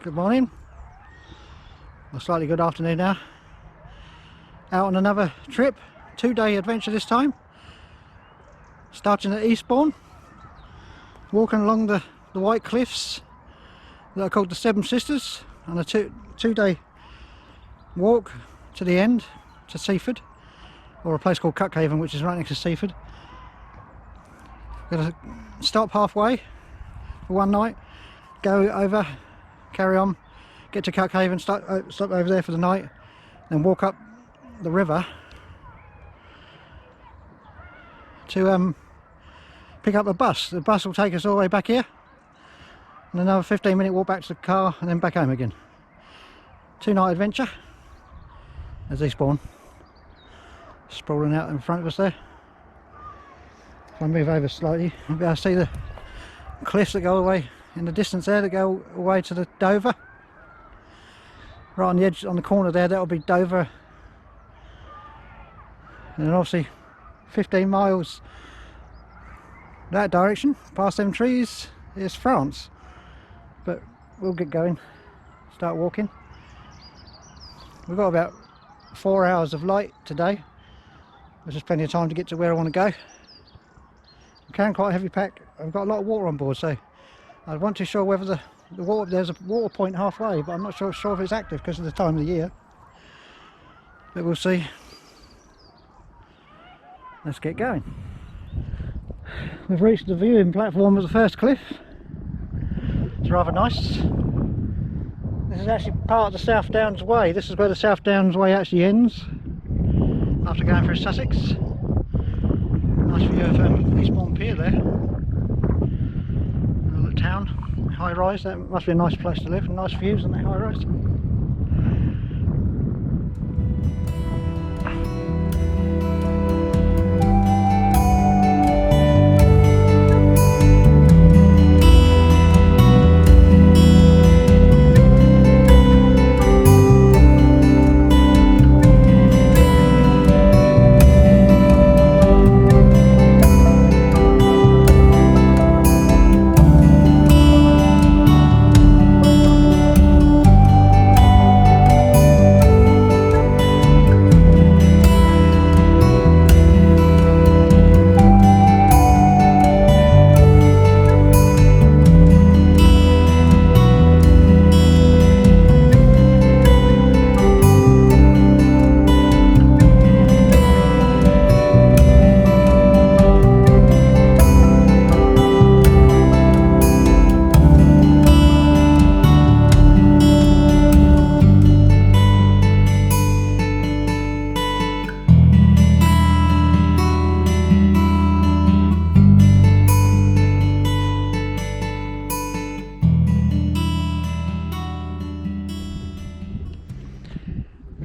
Good morning, or slightly good afternoon now. Out on another trip, 2-day adventure this time. Starting at Eastbourne, walking along the white cliffs that are called the Seven Sisters, on a two-day walk to the end, to Seaford, or a place called Cuckhaven, which is right next to Seaford. Going to stop halfway for one night, go over, carry on, get to Cuckhaven, stop over there for the night, then walk up the river to pick up a bus. The bus will take us all the way back here, and another 15-minute walk back to the car, and then back home again. 2-night adventure. There's Eastbourne sprawling out in front of us there. If I move over slightly, you'll be able to see the cliffs that go all the way in the distance there, that go all the way to the Dover. Right on the edge, on the corner there, that'll be Dover. And then obviously 15 miles that direction, past them trees, is France. But we'll get going, start walking. We've got about 4 hours of light today, which is plenty of time to get to where I want to go. I'm carrying quite a heavy pack. I've got a lot of water on board, so I wasn't too sure whether the water, there's a water point halfway, but I'm not sure if it's active because of the time of the year. But we'll see. Let's get going. We've reached the viewing platform of the first cliff. It's rather nice. This is actually part of the South Downs Way. This is where the South Downs Way actually ends, after going through Sussex. Nice view of Eastbourne Pier there. The town, high rise. That must be a nice place to live, and nice views on that high rise.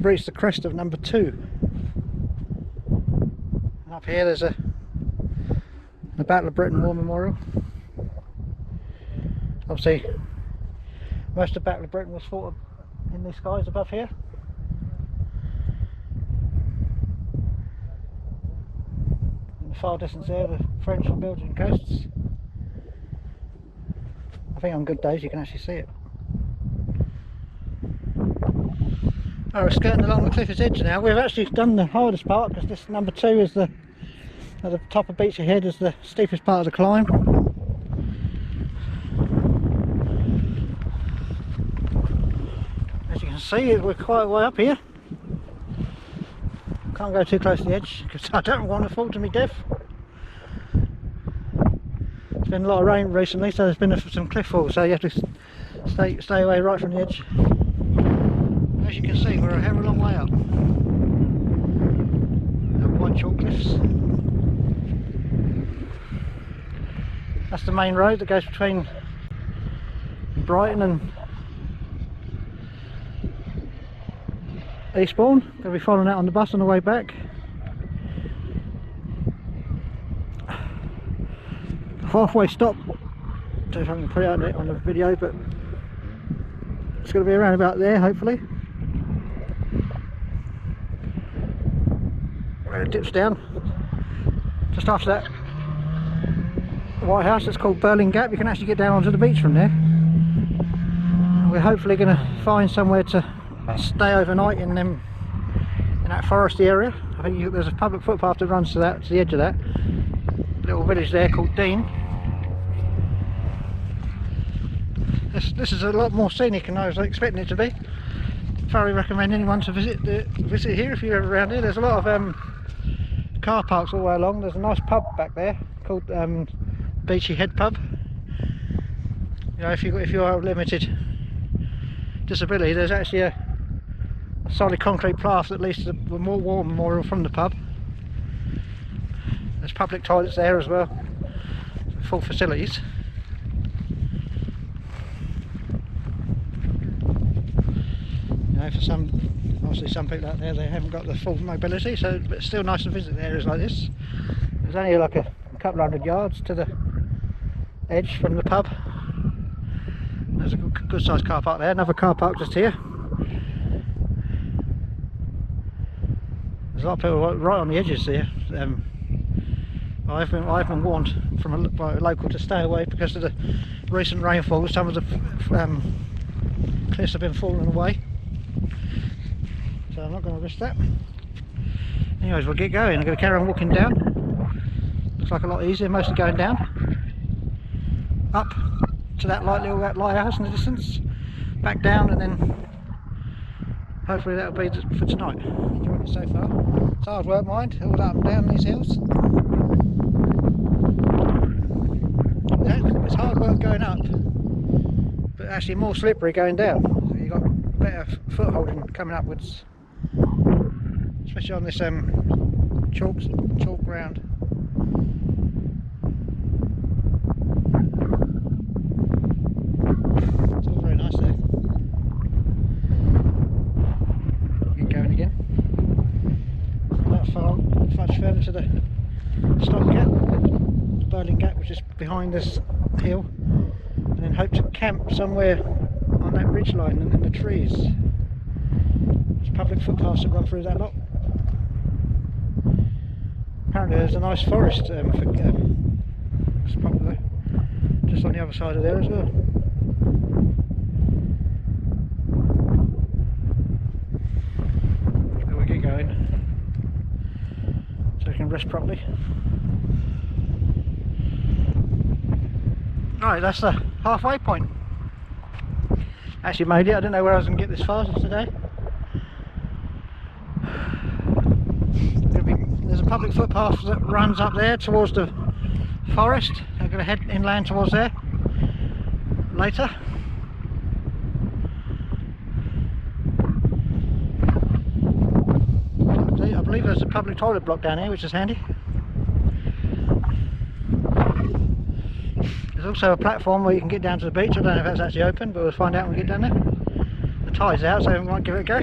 Reached the crest of number 2, and up here there's the Battle of Britain War Memorial. Obviously most of the Battle of Britain was fought in these skies above here. In the far distance there, the French and Belgian coasts. I think on good days you can actually see it. Oh, we're skirting along the cliff's edge now. We've actually done the hardest part, because this number 2 is at the top of Beachy Head, is the steepest part of the climb. As you can see, we're quite a way up here. Can't go too close to the edge because I don't want to fall to my death. There's been a lot of rain recently, so there's been some cliff falls, so you have to stay away right from the edge. As you can see, we're a hell of a long way up. The white chalk cliffs. That's the main road that goes between Brighton and Eastbourne. Going to be following that on the bus on the way back. Halfway stop. Don't know if I can put it out on the video, but it's going to be around about there, hopefully. It dips down just after that White House. It's called Birling Gap. You can actually get down onto the beach from there. we're hopefully going to find somewhere to stay overnight in that foresty area. I think there's a public footpath that runs to the edge of that little village there called Dean. This is a lot more scenic than I was expecting it to be. Thoroughly recommend anyone to visit here if you're ever around here. There's a lot of car parks all the way along. There's a nice pub back there called Beachy Head pub. You know, if you are limited disability, there's actually a solid concrete path that leads to the more war memorial from the pub. There's public toilets there as well, full facilities. You know, for obviously some people out there, they haven't got the full mobility, so but it's still nice to visit areas like this. There's only like a couple hundred yards to the edge from the pub. There's a good sized car park there, another car park just here. There's a lot of people right on the edges here. I've been warned by a local to stay away because of the recent rainfall. Some of the cliffs have been falling away, so I'm not going to risk that. Anyways, we'll get going. I'm going to carry on walking down. Looks like a lot easier, mostly going down, up to that little lighthouse in the distance, back down, and then hopefully that'll be for tonight. Enjoying it so far. It's hard work, mind, all up and down these hills. It's hard work going up, but actually more slippery going down. So you've got better footholding coming upwards, especially on this chalk ground. It's all very nice there. Get going again. Not much further to the Stop Gap, the Birling Gap, which is behind this hill, and then hope to camp somewhere on that ridge line and in the trees. There's public footpaths that run through that lot. Apparently there's a nice forest it's popular just on the other side of there as well. So we get going so we can rest properly. Right, that's the halfway point. Actually made it. I didn't know where I was going to get this far today. There's a public footpath that runs up there towards the forest. I'm going to head inland towards there later. I believe there's a public toilet block down here, which is handy. There's also a platform where you can get down to the beach. I don't know if that's actually open, but we'll find out when we get down there. The tide's out, so we might give it a go.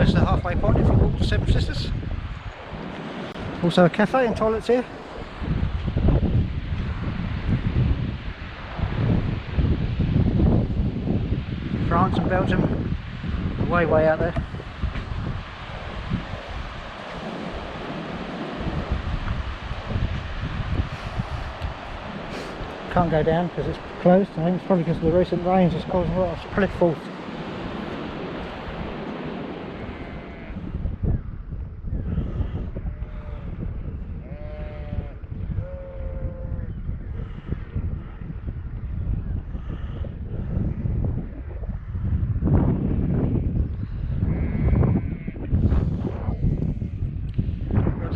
The halfway point if you walk to Seven Sisters. Also a cafe and toilets here. France and Belgium, way out there. Can't go down because it's closed. I think it's probably because of the recent rains it's causing a lot of split falls.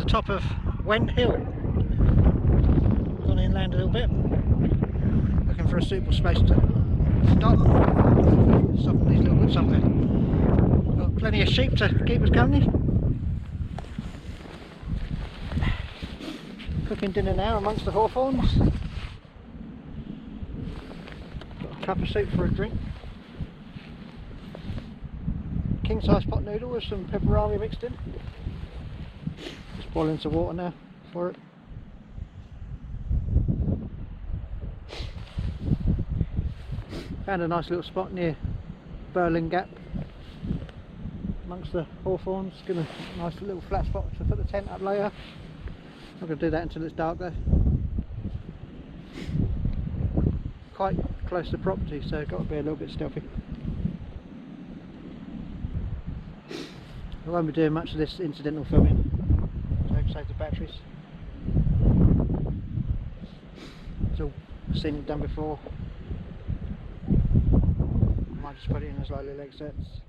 Top of Went Hill. Gone inland a little bit, looking for a suitable space to stop in these little woods up there. Got plenty of sheep to keep us company. Cooking dinner now amongst the hawthorns. Got a cup of soup for a drink. King size pot noodle with some pepperoni mixed in. Just boiling some water now for it. Found a nice little spot near Birling Gap amongst the hawthorns. Give a nice little flat spot to put the tent up later. I'm not going to do that until it's dark though. Quite close to property, so got to be a little bit stealthy. I won't be doing much of this incidental filming, so save the batteries. It's all seen it done before. I might just put it in as low little excerpts.